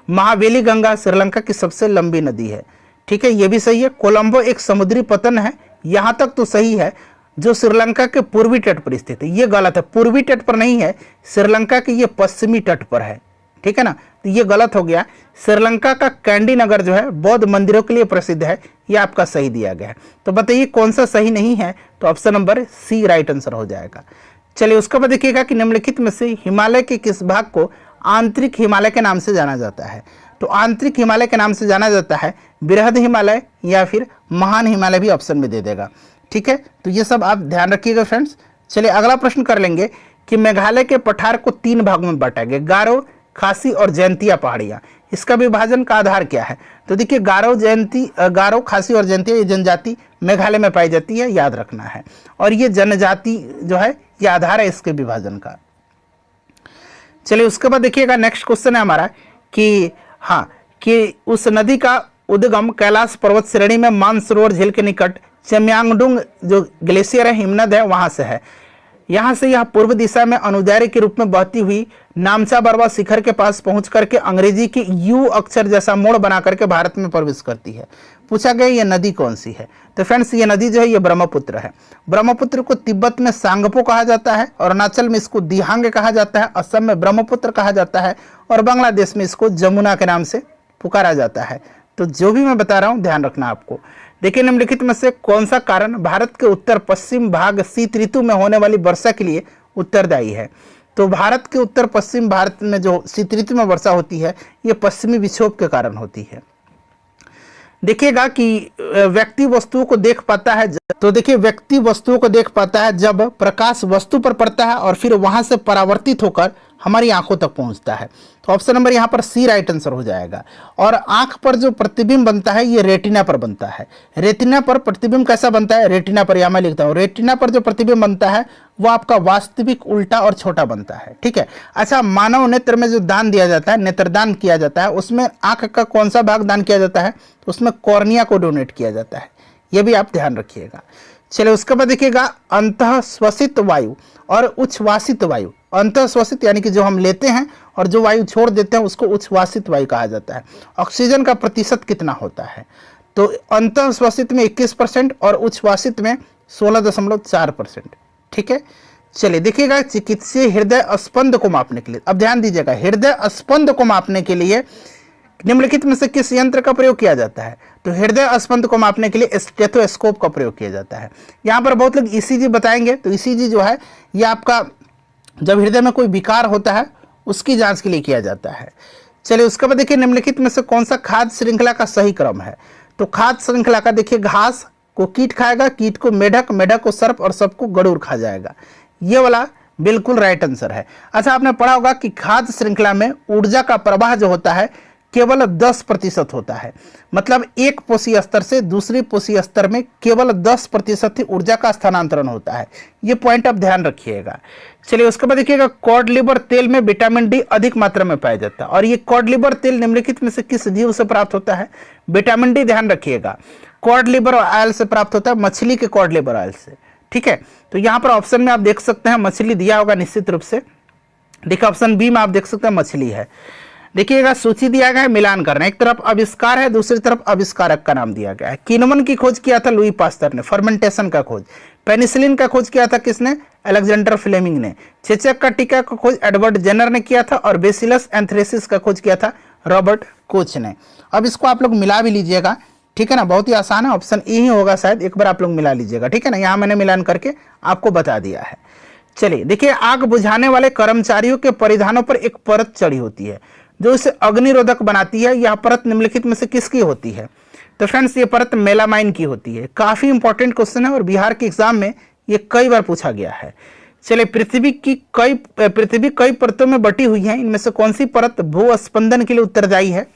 महावेली गंगा श्रीलंका की सबसे लंबी नदी है। ठीक है, ये भी सही है। कोलंबो एक समुद्री पतन है, यहाँ तक तो सही है, जो श्रीलंका के पूर्वी तट पर स्थित है। ये गलत है, पूर्वी तट पर नहीं है, श्रीलंका के ये पश्चिमी तट पर है। ठीक है ना। तो ये गलत हो गया। श्रीलंका का कैंडी नगर जो है बौद्ध मंदिरों के लिए प्रसिद्ध है, ये आपका सही दिया गया है। तो बताइए कौन सा सही नहीं है? तो option number C right answer हो जाएगा। चलिए उसके बाद देखिएगा कि निम्नलिखित में से हिमालय के किस भाग को आंतरिक हिमालय के नाम से जाना जाता है? तो आंतरिक हिमालय के नाम से जाना जाता है बृहद हिमालय या फिर महान हिमालय भी ऑप्शन में दे देगा। ठीक है, तो ये सब आप ध्यान रखिएगा फ्रेंड्स। चलिए अगला प्रश्न कर लेंगे कि मेघालय के पठार को 3 भागों में बांटा गया, गारो, खासी और जयंतिया पहाड़ियाँ। इसका विभाजन का आधार क्या है? तो देखिए गारो, खासी और जयंतिया ये जनजाति मेघालय में पाई जाती है, याद रखना है। और ये जनजाति जो है ये आधार है इसके विभाजन का। चलिए उसके बाद देखिएगा नेक्स्ट क्वेश्चन है हमारा कि हाँ, कि उस नदी का उद्गम कैलाश पर्वत श्रेणी में मानसरोवर झील के निकट चम्यांगडुंग जो ग्लेशियर है, हिमनद है, वहां से है। यहाँ से यह पूर्व दिशा में अनुदैर्य के रूप में बहती हुई नामचा बरवा शिखर के पास पहुंच करके अंग्रेजी की यू अक्षर जैसा मोड़ बना करके भारत में प्रवेश करती है। पूछा गया ये नदी कौन सी है? तो फ्रेंड्स ये नदी जो है ये ब्रह्मपुत्र है। ब्रह्मपुत्र को तिब्बत में सांगपो कहा जाता है, अरुणाचल में इसको दिहांग कहा जाता है, असम में ब्रह्मपुत्र कहा जाता है और बांग्लादेश में इसको जमुना के नाम से पुकारा जाता है। तो जो भी मैं बता रहा हूँ ध्यान रखना आपको। देखिए निम्नलिखित में से कौन सा कारण भारत के उत्तर पश्चिम भाग शीत ऋतु में होने वाली वर्षा के लिए उत्तरदायी है? तो भारत के उत्तर पश्चिम भारत में जो शीत ऋतु में वर्षा होती है ये पश्चिमी विक्षोभ के कारण होती है। देखिएगा कि व्यक्ति वस्तुओं को देख पाता है, तो देखिए व्यक्ति वस्तुओं को देख पाता है जब प्रकाश वस्तु पर पड़ता है और फिर वहां से परावर्तित होकर हमारी आंखों तक पहुंचता है। तो ऑप्शन नंबर यहाँ पर सी राइट आंसर हो जाएगा। और आंख पर जो प्रतिबिंब बनता है ये रेटिना पर बनता है। रेटिना पर प्रतिबिंब कैसा बनता है? रेटिना पर, यहाँ मैं लिखता हूँ, रेटिना पर जो प्रतिबिंब बनता है वो आपका वास्तविक उल्टा और छोटा बनता है। ठीक है। अच्छा, मानव नेत्र में जो दान दिया जाता है, नेत्रदान किया जाता है, उसमें आंख का कौन सा भाग दान किया जाता है? तो उसमें कॉर्निया को डोनेट किया जाता है। ये भी आप ध्यान रखिएगा। चलिए उसके बाद देखिएगा अंतः श्वसित वायु और उच्छ्वासित वायु। अंतः श्वसित यानी कि जो हम लेते हैं और जो वायु छोड़ देते हैं उसको उच्छ्वासित वायु कहा जाता है। ऑक्सीजन का प्रतिशत कितना होता है? तो अंतः श्वसित में 21% और उच्छ्वासित में 16.4%। ठीक है। चलिए देखिएगा चिकित्सीय हृदय स्पंद को मापने के लिए, अब ध्यान दीजिएगा, हृदय स्पंद को मापने के लिए निम्नलिखित में से किस यंत्र का प्रयोग किया जाता है? तो हृदय स्पंद को मापने के लिए स्टेथोस्कोप का प्रयोग किया जाता है। यहाँ पर बहुत लोग ईसीजी बताएंगे, तो ईसीजी जो है ये आपका जब हृदय में कोई विकार होता है उसकी जांच के लिए किया जाता है। चलिए उसके बाद देखिए निम्नलिखित में से कौन सा खाद्य श्रृंखला का सही क्रम है? तो खाद्य श्रृंखला का देखिए घास को कीट खाएगा, कीट को मेढक, मेढक को सर्प और सर्प को गरुड़ खा जाएगा। ये वाला बिल्कुल राइट आंसर है। अच्छा, आपने पढ़ा होगा कि खाद्य श्रृंखला में ऊर्जा का प्रवाह जो होता है केवल 10% होता है। मतलब एक पोषी स्तर से दूसरी पोषी स्तर में केवल 10% ही ऊर्जा का स्थानांतरण होता है। ये पॉइंट आप ध्यान रखिएगा। चलिए उसके बाद देखिएगा, कॉड लिवर तेल में विटामिन डी अधिक मात्रा में पाया जाता है। और ये कॉड लिवर तेल निम्नलिखित में से किस जीव से प्राप्त होता है? विटामिन डी, ध्यान रखिएगा, कॉड लिवर ऑयल से प्राप्त होता है, मछली के कॉड लिवर ऑयल से। ठीक है, तो यहां पर ऑप्शन में आप देख सकते हैं मछली दिया होगा निश्चित रूप से। देखिए ऑप्शन बी में आप देख सकते हैं मछली है। देखिएगा सूची दिया गया है, मिलान करना, एक तरफ आविष्कार है, दूसरी तरफ आविष्कारक का नाम दिया गया है। किण्वन की खोज किया था लुई पास्टर ने, फर्मेंटेशन का खोज। पेनिसिलिन का खोज किया था किसने? अलेक्जेंडर फ्लेमिंग ने। चेचक का टीका का खोज एडवर्ड जेनर ने किया था और बेसिलस एंथ्रेसिस का खोज किया था रॉबर्ट कोच ने। अब इसको आप लोग मिला भी लीजिएगा, ठीक है ना, बहुत ही आसान है, ऑप्शन ई ही होगा शायद, एक बार आप लोग मिला लीजिएगा, ठीक है ना, यहां मैंने मिलान करके आपको बता दिया है। चलिए देखिए, आग बुझाने वाले कर्मचारियों के परिधानों पर एक परत चढ़ी होती है जो इसे अग्निरोधक बनाती है। यह परत निम्नलिखित में से किसकी होती है? तो फ्रेंड्स ये परत मेलामाइन की होती है। काफी इंपॉर्टेंट क्वेश्चन है और बिहार के एग्जाम में ये कई बार पूछा गया है। चलिए, पृथ्वी कई परतों में बटी हुई है, इनमें से कौन सी परत भूस्पंदन के लिए उत्तरदायी है?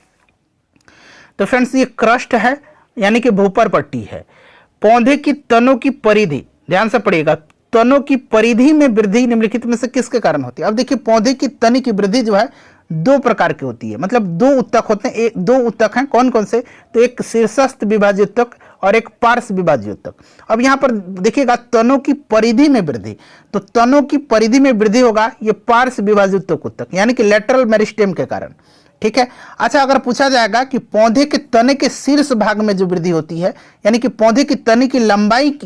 तो फ्रेंड्स ये क्रस्ट है, यानी कि भूपर पट्टी है। पौधे की तनों की परिधि, ध्यान से पढ़िएगा, तनों की परिधि में वृद्धि निम्नलिखित में से किसके कारण होती है? अब देखिए पौधे की तनी की वृद्धि जो है दो प्रकार की होती है, मतलब दो उत्तक होते हैं, दो उत्तक हैं, कौन कौन से? तो एक शीर्षस्थ विभाज्य उत्तक और एक पार्श्व विभाज्य उत्तक। अब यहाँ पर देखिएगा तनों की परिधि में वृद्धि, तो तनों की परिधि में वृद्धि होगा ये पार्श्व विभाज्य उत्तक, यानी कि लेटरल मेरिस्टेम के कारण। ठीक है, अच्छा अगर पूछा जाएगा कि पौधे के तने के शीर्ष भाग में जो वृद्धि होती है, यानी कि पौधे की तने की लंबाई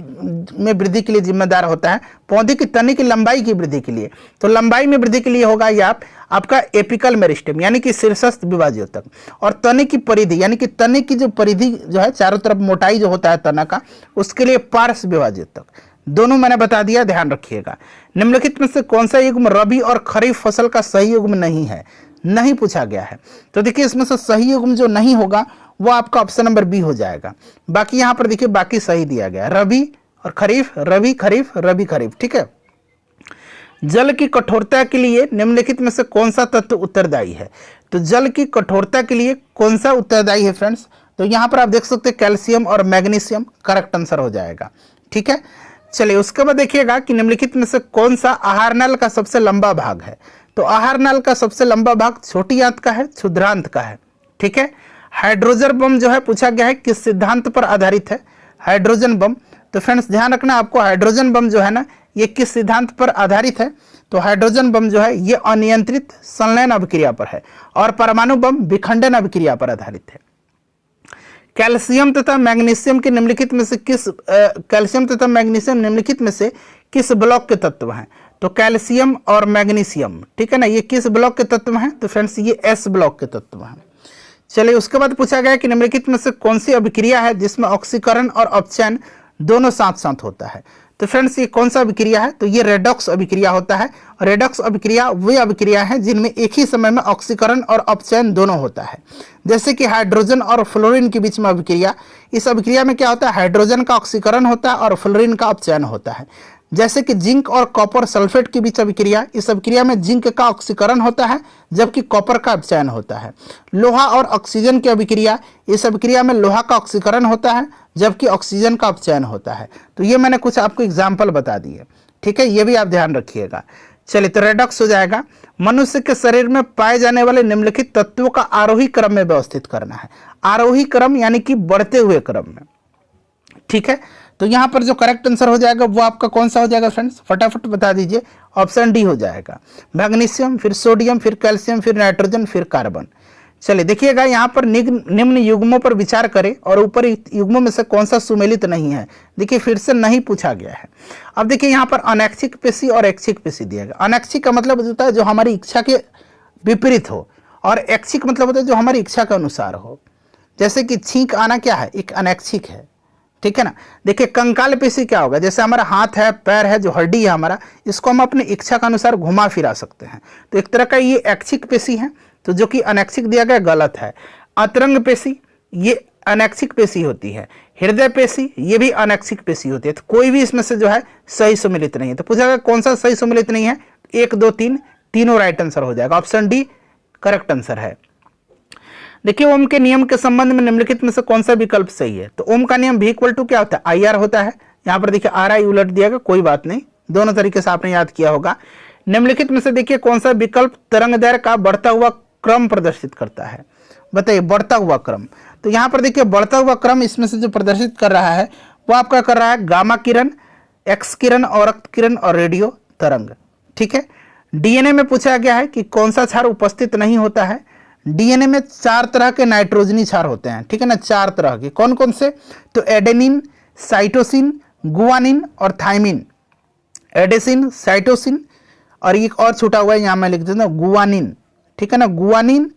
में वृद्धि के लिए जिम्मेदार होता है, पौधे की तने की लंबाई की वृद्धि के लिए, तो लंबाई में वृद्धि के लिए होगा ये आपका एपिकल मेरिस्टेम, यानी कि शीर्षस्थ विभाज्य उत्तक। और तने की परिधि, यानी कि तने की जो परिधि जो है चारों तरफ मोटाई जो होता है तना का, उसके लिए पार्श्व विभाज्य उत्तक। दोनों मैंने बता दिया, ध्यान रखिएगा। निम्नलिखित में से कौन सा युग्म रबी और खरीफ फसल का सही युग्म नहीं है? नहीं पूछा गया है। तो देखिए इसमें से सही युग्म जो नहीं होगा वो आपका ऑप्शन नंबर बी हो जाएगा। बाकी यहां पर देखिए बाकी सही दिया गया, रबी और खरीफ, रबी खरीफ, रबी खरीफ। ठीक है, जल की कठोरता के लिए निम्नलिखित में से कौन सा तत्व उत्तरदायी है? तो जल की कठोरता के लिए कौन सा उत्तरदायी है फ्रेंड्स? तो यहां पर आप देख सकते हैं कैल्शियम और मैग्नीशियम करेक्ट आंसर हो जाएगा। ठीक है, चलिए उसके बाद देखिएगा कि निम्नलिखित में से कौन सा आहार नल का सबसे लंबा भाग है? तो आहार नल का सबसे लंबा भाग छोटी आंत का है, क्षुद्रांत का है। ठीक है, हाइड्रोजन बम जो है पूछा गया है किस सिद्धांत पर आधारित है? Hydrogen bomb. तो फ्रेंड्स ध्यान रखना आपको, हाइड्रोजन बम जो है ना ये किस सिद्धांत पर आधारित है? तो हाइड्रोजन बम जो है ये अनियंत्रित संलयन अभिक्रिया पर है और परमाणु बम विखंडन अभिक्रिया पर आधारित है। कैल्शियम तथा मैग्नीशियम के निम्नलिखित में से कैल्शियम तथा मैग्नीशियम निम्नलिखित में से किस ब्लॉक के तत्व हैं? तो कैल्शियम और मैग्नीशियम, ठीक है ना, ये किस ब्लॉक के तत्व हैं? तो फ्रेंड्स ये एस ब्लॉक के तत्व हैं। चलिए उसके बाद पूछा गया कि निम्नलिखित में से कौन सी अभिक्रिया है जिसमें ऑक्सीकरण और अपचयन दोनों साथ साथ होता है? तो फ्रेंड्स ये कौन सा अभिक्रिया है? तो ये रेडॉक्स अभिक्रिया होता है। रेडॉक्स अभिक्रिया वे अभिक्रिया है जिनमें एक ही समय में ऑक्सीकरण और अपचयन दोनों होता है। जैसे कि हाइड्रोजन और फ्लोरीन के बीच में अभिक्रिया, इस अभिक्रिया में क्या होता है? हाइड्रोजन का ऑक्सीकरण होता है और फ्लोरीन का अपचयन होता है। जैसे कि जिंक और कॉपर सल्फेट के बीच अभिक्रिया, इस अभिक्रिया में जिंक का ऑक्सीकरण होता है जबकि कॉपर का अपचयन होता है। लोहा और ऑक्सीजन की अभिक्रिया, इस अभिक्रिया में लोहा का ऑक्सीकरण होता है जबकि ऑक्सीजन का अपचयन होता है। तो ये मैंने कुछ आपको एग्जाम्पल बता दिए, ठीक है, ये भी आप ध्यान रखिएगा। चलिए तो रेडॉक्स हो जाएगा। मनुष्य के शरीर में पाए जाने वाले निम्नलिखित तत्वों का आरोही क्रम में व्यवस्थित करना है। आरोही क्रम यानी कि बढ़ते हुए क्रम में। ठीक है, तो यहां पर जो करेक्ट आंसर हो जाएगा वो आपका कौन सा हो जाएगा फ्रेंड्स? फटाफट बता दीजिए। ऑप्शन डी हो जाएगा, मैग्नीशियम, फिर सोडियम, फिर कैल्शियम, फिर नाइट्रोजन, फिर कार्बन। चलिए देखिएगा यहाँ पर निम्न युग्मों पर विचार करें और ऊपर युग्मों में से कौन सा सुमेलित नहीं है। देखिए फिर से नहीं पूछा गया है। अब देखिए यहाँ पर अनैच्छिक पेशी और ऐच्छिक पेशी दिया गया। अनैच्छिक का मतलब होता है जो हमारी इच्छा के विपरीत हो, और ऐच्छिक मतलब होता है जो हमारी इच्छा के अनुसार हो। जैसे कि छींक आना क्या है? एक अनैच्छिक है, ठीक है ना। देखिए कंकाल पेशी क्या होगा? जैसे हमारा हाथ है, पैर है, जो हड्डी है हमारा, इसको हम अपनी इच्छा के अनुसार घुमा फिरा सकते हैं, तो एक तरह का ये ऐच्छिक पेशी है। तो जो कि अनैच्छिक दिया गया गलत है। अतरंग पेशी ये अनैच्छिक पेशी होती है। हृदय पेशी ये भी अनैच्छिक पेशी होती है। तो कोई भी इसमें से जो है सही सम्मिलित नहीं है। तो पूछा गया कौन सा सही सम्मिलित नहीं है? 1, 2, 3 तीनों राइट आंसर हो जाएगा। ऑप्शन डी करेक्ट आंसर है। देखिए ओम के नियम के संबंध में निम्नलिखित में से कौन सा विकल्प सही है? तो ओम का नियम V = क्या होता है? IR होता है। यहाँ पर देखिए RI उलट दिया गया, कोई बात नहीं, दोनों तरीके से आपने याद किया होगा। निम्नलिखित में से देखिए कौन सा विकल्प तरंग दैर्घ्य का बढ़ता हुआ क्रम प्रदर्शित करता है? बताइए, बढ़ता हुआ क्रम। तो यहाँ पर देखिए बढ़ता हुआ क्रम इसमें से जो प्रदर्शित कर रहा है वो आपका कर रहा है गामा किरण, एक्स किरण, और रक्त किरण और रेडियो तरंग। ठीक है। डीएनए में पूछा गया है कि कौन सा क्षार उपस्थित नहीं होता है? डीएनए में 4 तरह के नाइट्रोजनी क्षार होते हैं, ठीक है ना, 4 तरह के। कौन कौन से? तो एडेनिन, साइटोसिन, गुआनिन और थाइमिन। एडेसिन, साइटोसिन और एक और छूटा हुआ है, यहाँ मैं लिख देता हूँ गुआनिन, ठीक है ना, गुआनिन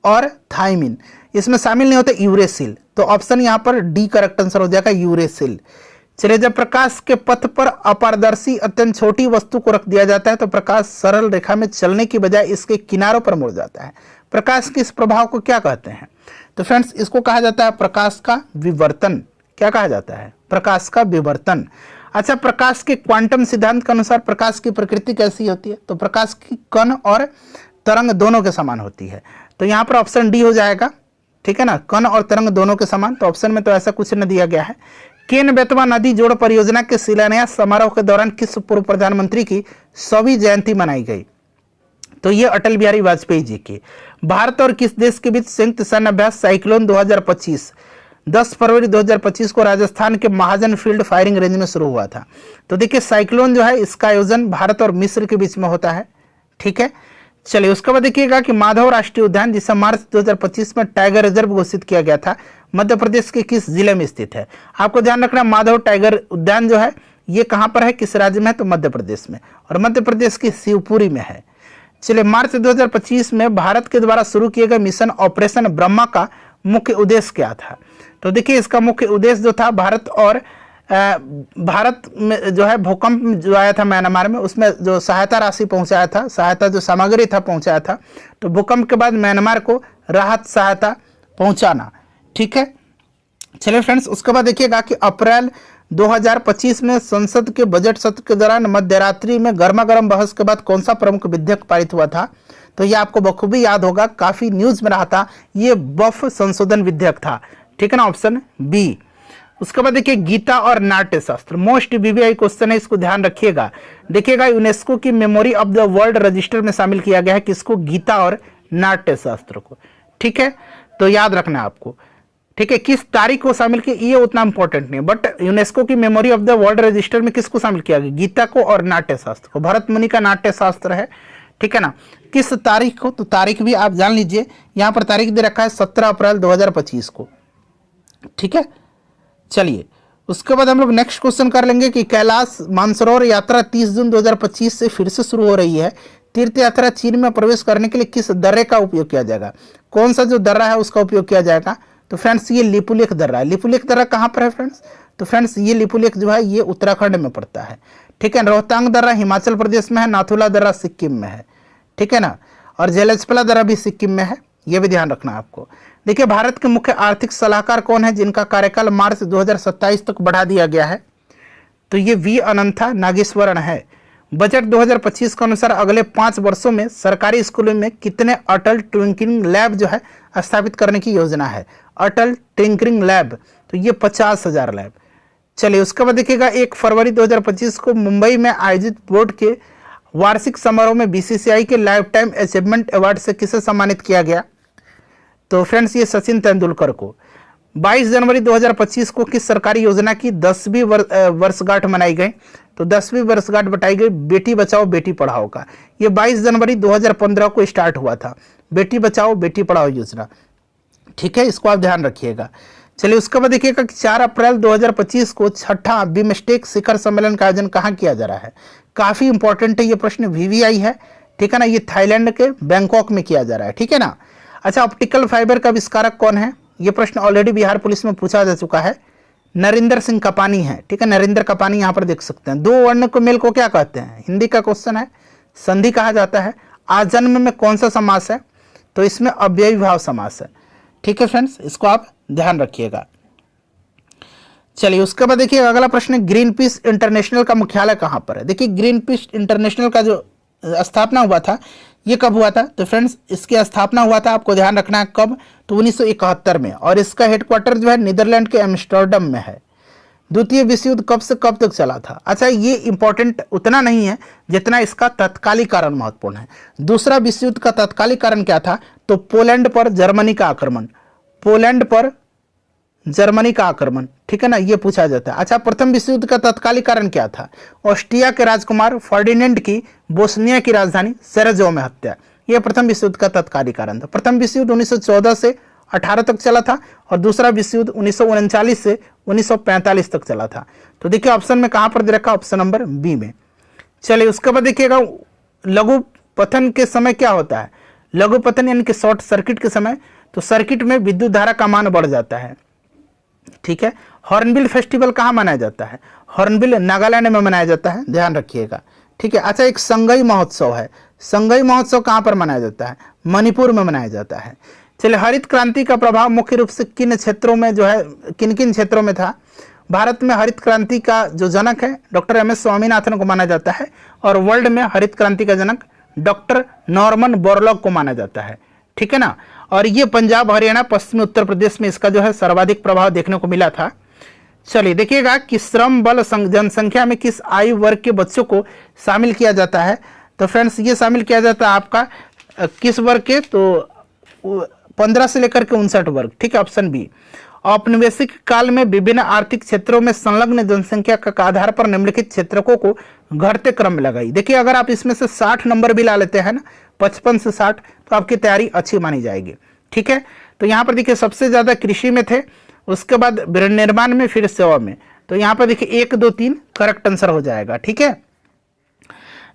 और थाइमिन। इसमें शामिल नहीं होते यूरेसिल। तो ऑप्शन यहाँ पर डी करेक्ट आंसर हो जाएगा, यूरेसिल। चलिए, जब प्रकाश के पथ पर अपारदर्शी अत्यंत छोटी वस्तु को रख दिया जाता है तो प्रकाश सरल रेखा में चलने की बजाय इसके किनारों पर मुड़ जाता है। प्रकाश के इस प्रभाव को क्या कहते हैं? तो फ्रेंड्स, इसको कहा जाता है प्रकाश का विवर्तन। क्या कहा जाता है? प्रकाश का विवर्तन। अच्छा, प्रकाश के क्वांटम सिद्धांत के अनुसार प्रकाश की प्रकृति कैसी होती है? तो प्रकाश की कण और तरंग दोनों के समान होती है। तो यहाँ पर ऑप्शन डी हो जाएगा, ठीक है ना, कण और तरंग दोनों के समान। तो ऑप्शन में तो ऐसा कुछ न दिया गया है। केन बेतवा नदी जोड़ परियोजना के शिलान्यास समारोह के दौरान किस पूर्व प्रधानमंत्री की 100वीं जयंती मनाई गई? तो ये अटल बिहारी वाजपेयी जी की। भारत और किस देश के बीच संयुक्त सैन्य अभ्यास साइक्लोन 2025 10 फरवरी 2025 को राजस्थान के महाजन फील्ड फायरिंग रेंज में शुरू हुआ था? तो देखिए, साइक्लोन जो है इसका आयोजन भारत और मिस्र के बीच में होता है, ठीक है। चलिए, उसके बाद देखिएगा कि माधव राष्ट्रीय उद्यान, जिसे मार्च 2025 में टाइगर रिजर्व घोषित किया गया था, मध्य प्रदेश के किस जिले में स्थित है? आपको ध्यान रखना, माधव टाइगर उद्यान जो है ये कहाँ पर है, किस राज्य में है? तो मध्य प्रदेश में, और मध्य प्रदेश की शिवपुरी में है। चलिए, मार्च 2025 में भारत के द्वारा शुरू किए गए मिशन ऑपरेशन ब्रह्मा का मुख्य उद्देश्य क्या था? तो देखिए, इसका मुख्य उद्देश्य जो था भारत में जो है भूकंप जो आया था म्यांमार में, उसमें जो सहायता राशि पहुंचाया था, सहायता जो सामग्री था पहुंचाया था। तो भूकंप के बाद म्यांमार को राहत सहायता पहुंचाना, ठीक है। चलिए फ्रेंड्स, उसके बाद देखिएगा कि अप्रैल 2025 में संसद के बजट सत्र के दौरान मध्यरात्रि में गर्मा गर्म बहस के बाद कौन सा प्रमुख विधेयक पारित हुआ था? तो ये आपको बखूबी याद होगा, काफी न्यूज में रहा था, ये वक्फ संशोधन विधेयक था, ठीक है ना, ऑप्शन बी। उसके बाद देखिए गीता और नाट्य शास्त्र, मोस्ट वीवीआई क्वेश्चन है, इसको ध्यान रखिएगा। देखिएगा, यूनेस्को की memory of the world register में शामिल किया गया है किसको? गीता और नाट्य शास्त्र को, ठीक है। तो याद रखना आपको, ठीक है, किस तारीख को शामिल किया ये उतना इंपॉर्टेंट नहीं, बट यूनेस्को की memory of the world register में किसको शामिल किया गया? गीता को और नाट्य शास्त्र को। भरत मुनि का नाट्य शास्त्र है, ठीक है ना। किस तारीख को? तो तारीख भी आप जान लीजिए, यहाँ पर तारीख दे रखा है 17 अप्रैल 2025 को, ठीक है। चलिए, उसके बाद हम लोग नेक्स्ट क्वेश्चन कर लेंगे कि कैलाश मानसरोवर यात्रा 30 जून 2025 से फिर से शुरू हो रही है। तीर्थ यात्रा चीन में प्रवेश करने के लिए किस दर्रे का उपयोग किया जाएगा? कौन सा जो दर्रा है उसका उपयोग किया जाएगा? तो फ्रेंड्स, ये लिपुलेख दर्रा है। लिपुलेख दर्रा कहाँ पर है फ्रेंड्स? तो फ्रेंड्स, ये लिपुलेख जो है ये उत्तराखंड में पड़ता है, ठीक है। रोहतांग दर्रा हिमाचल प्रदेश में है, नाथुला दर्रा सिक्किम में है, ठीक है ना, और जेलचपला दर्रा भी सिक्किम में है, ये भी ध्यान रखना आपको। देखिए, भारत के मुख्य आर्थिक सलाहकार कौन है जिनका कार्यकाल मार्च 2027 तक बढ़ा दिया गया है? तो ये वी अनंथा नागेश्वरन है। बजट 2025 के अनुसार अगले 5 वर्षों में सरकारी स्कूलों में कितने अटल टिंकरिंग लैब जो है स्थापित करने की योजना है? अटल टिंकरिंग लैब, तो ये 50,000 लैब। चलिए, उसके बाद देखिएगा 1 फरवरी 2025 को मुंबई में आयोजित बोर्ड के वार्षिक समारोह में बीसीसीआई के लाइफ टाइम अचीवमेंट अवार्ड से किसे सम्मानित किया गया? तो फ्रेंड्स, ये सचिन तेंदुलकर को। 22 जनवरी 2025 को किस सरकारी योजना की 10वीं वर्षगांठ मनाई गई? तो 10वीं वर्षगांठ बताई गई बेटी बचाओ बेटी पढ़ाओ का। ये 22 जनवरी 2015 को स्टार्ट हुआ था, बेटी बचाओ बेटी पढ़ाओ योजना, ठीक है, इसको आप ध्यान रखिएगा। चलिए, उसके बाद देखिएगा कि 4 अप्रैल 2025 को 6ठा बिमस्टेक शिखर सम्मेलन का आयोजन कहाँ किया जा रहा है? काफी इंपॉर्टेंट है ये प्रश्न, वीवीआई है, ठीक है ना, ये थाईलैंड के बैंकॉक में किया जा रहा है, ठीक है ना। अच्छा, ऑप्टिकल फाइबर का आविष्कारक कौन है? ये प्रश्न ऑलरेडी बिहार पुलिस में पूछा जा चुका है, नरेंद्र सिंह कपानी है, ठीक है, नरेंद्र कपानी यहाँ पर देख सकते हैं। 2 वर्ण को मेल को क्या कहते हैं? हिंदी का क्वेश्चन है, संधि कहा जाता है। आजन्म में कौन सा समास है? तो इसमें अव्ययी भाव समास है, ठीक है फ्रेंड्स, इसको आप ध्यान रखिएगा। चलिए, उसके बाद देखिए अगला प्रश्न, ग्रीन पीस इंटरनेशनल का मुख्यालय कहाँ पर है? देखिए, ग्रीन पीस इंटरनेशनल का जो स्थापना हुआ था, ये कब हुआ था? तो फ्रेंड्स इसकी स्थापना हुआ था, आपको ध्यान रखना है कब, तो 1971 में, और इसका हेडक्वार्टर जो है नीदरलैंड के एम्स्टर्डम में है। द्वितीय विश्व युद्ध कब से कब तक चला था? अच्छा, ये इंपॉर्टेंट उतना नहीं है जितना इसका तत्कालिक कारण महत्वपूर्ण है। दूसरा विश्व युद्ध का तत्कालिक कारण क्या था? तो पोलैंड पर जर्मनी का आक्रमण, पोलैंड पर जर्मनी का आक्रमण, ठीक है ना, ये पूछा जाता है। अच्छा, प्रथम विश्व युद्ध का तत्कालिक कारण क्या था? ऑस्ट्रिया के राजकुमार फर्डिनेंड की बोस्निया की राजधानी सेरेजो में हत्या, यह प्रथम विश्व युद्ध का तत्कालिक कारण था। प्रथम विश्व युद्ध 1914 से 18 तक चला था और दूसरा विश्व युद्ध 1939 से 1945 तक चला था। तो देखिए ऑप्शन में कहां पर दे रखा? ऑप्शन नंबर बी में। चलिए उसके बाद देखिएगा लघु पतन के समय क्या होता है? लघु पतन यानी कि शॉर्ट सर्किट के समय, तो सर्किट में विद्युत धारा का मान बढ़ जाता है, ठीक है। हॉर्नबिल फेस्टिवल कहाँ मनाया जाता है? हॉर्नबिल नागालैंड में मनाया जाता है, ध्यान रखिएगा, ठीक है। अच्छा, एक संगई महोत्सव है, संगई महोत्सव कहाँ पर मनाया जाता है? मणिपुर में मनाया जाता है। चलिए, हरित क्रांति का प्रभाव मुख्य रूप से किन क्षेत्रों में जो है, किन किन क्षेत्रों में था? भारत में हरित क्रांति का जो जनक है डॉक्टर एम एस स्वामीनाथन को माना जाता है, और वर्ल्ड में हरित क्रांति का जनक डॉक्टर नॉर्मन बोरलॉग को माना जाता है, ठीक है ना। और ये पंजाब, हरियाणा, पश्चिमी उत्तर प्रदेश में इसका जो है सर्वाधिक प्रभाव देखने को मिला था। चलिए देखिएगा कि श्रम बल जनसंख्या में किस आयु वर्ग के बच्चों को शामिल किया जाता है? तो फ्रेंड्स ये शामिल किया जाता है आपका किस वर्ग के? तो 15 से लेकर के 59 वर्ग, ठीक है, ऑप्शन बी। औपनिवेशिक काल में विभिन्न आर्थिक क्षेत्रों में संलग्न जनसंख्या के आधार पर निम्नलिखित क्षेत्रकों को घटते क्रम में लगाई। देखिए अगर आप इसमें से 60 नंबर भी ला लेते हैं ना, 55 से 60, तो आपकी तैयारी अच्छी मानी जाएगी, ठीक है। तो यहाँ पर देखिए सबसे ज्यादा कृषि में थे, उसके बाद निर्माण में, फिर सेवा में। तो यहाँ पर देखिए 1, 2, 3 करेक्ट आंसर हो जाएगा, ठीक है।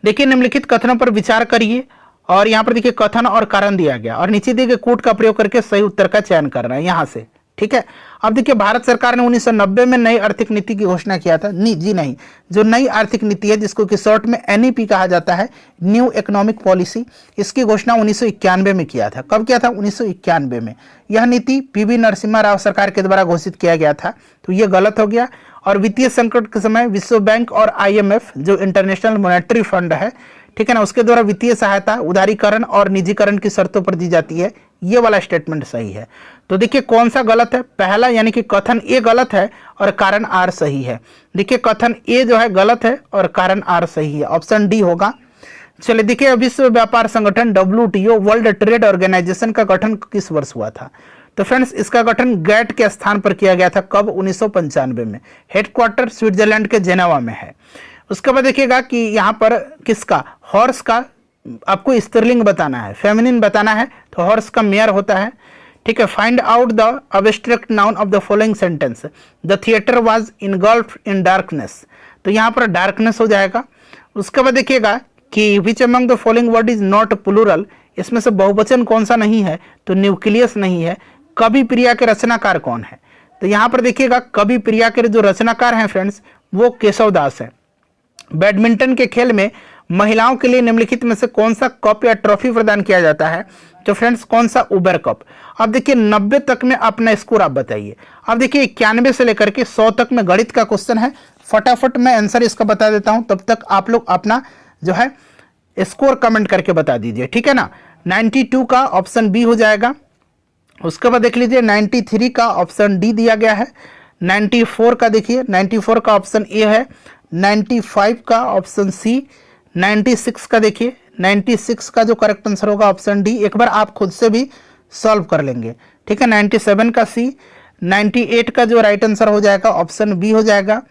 देखिए निम्नलिखित कथनों पर विचार करिए, और यहाँ पर देखिए कथन और कारण दिया गया, और नीचे दिए गए कूट का प्रयोग करके सही उत्तर का चयन करना है यहाँ से, ठीक है। अब देखिए भारत सरकार ने 1990 में नई आर्थिक नीति की घोषणा किया था। नहीं, जो नई आर्थिक नीति है जिसको कि शॉर्ट में एनईपी कहा जाता है, न्यू इकोनॉमिक पॉलिसी, इसकी घोषणा 1991 में किया था। कब किया था? 1991 में। यह नीति पीवी नरसिम्हा राव सरकार के द्वारा घोषित किया गया था, तो ये गलत हो गया। और वित्तीय संकट के समय विश्व बैंक और IMF जो इंटरनेशनल मॉनेटरी फंड है, ठीक है ना, उसके द्वारा वित्तीय सहायता उदारीकरण और निजीकरण की शर्तों पर दी जाती है, ये वाला स्टेटमेंट सही है। तो देखिए कौन सा गलत है? पहला यानी कि कथन ए गलत है और कारण आर सही है। देखिए कथन ए जो है गलत है और कारण आर सही है, ऑप्शन डी होगा। चलिए देखिए विश्व व्यापार संगठन WTO वर्ल्ड ट्रेड ऑर्गेनाइजेशन का गठन किस वर्ष हुआ था? तो फ्रेंड्स इसका गठन गैट के स्थान पर किया गया था। कब? 1995 में। हेडक्वार्टर स्विट्जरलैंड के जेनेवा में है। उसके बाद देखिएगा कि यहाँ पर किसका, हॉर्स का आपको स्त्रीलिंग बताना है, फेमिनिन बताना है, तो हॉर्स का मेयर होता है, ठीक है। Find out the abstract noun of the following sentence, the theatre was इनगल्फ्ड in darkness, तो यहाँ पर डार्कनेस हो जाएगा। उसके बाद देखिएगा कि which among the following word is not plural, इसमें से बहुवचन कौन सा नहीं है? तो न्यूक्लियस नहीं है। कवि प्रिया के रचनाकार कौन है? तो यहाँ पर देखिएगा कवि प्रिया के जो रचनाकार हैं फ्रेंड्स वो केशव दास है। बैडमिंटन के खेल में महिलाओं के लिए निम्नलिखित में से कौन सा कप या ट्रॉफी प्रदान किया जाता है? तो फ्रेंड्स कौन सा? उबर कप। अब देखिए 90 तक में अपना स्कोर आप बताइए। अब देखिए 91 से लेकर के 100 तक में गणित का क्वेश्चन है, फटाफट मैं आंसर इसका बता देता हूं, तब तक आप लोग अपना जो है स्कोर कमेंट करके बता दीजिए, ठीक है ना। 92 का ऑप्शन बी हो जाएगा। उसके बाद देख लीजिए 93 का ऑप्शन डी दिया गया है। 94 का देखिए 94 का ऑप्शन ए है। 95 का ऑप्शन सी। 96 का देखिए 96 का जो करेक्ट आंसर होगा ऑप्शन डी। एक बार आप खुद से भी सॉल्व कर लेंगे, ठीक है। 97 का सी। 98 का जो राइट आंसर हो जाएगा ऑप्शन बी हो जाएगा।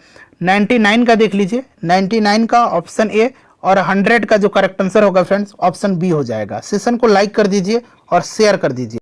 99 का देख लीजिए 99 का ऑप्शन ए, और 100 का जो करेक्ट आंसर होगा फ्रेंड्स ऑप्शन बी हो जाएगा। सेशन को लाइक कर दीजिए और शेयर कर दीजिए।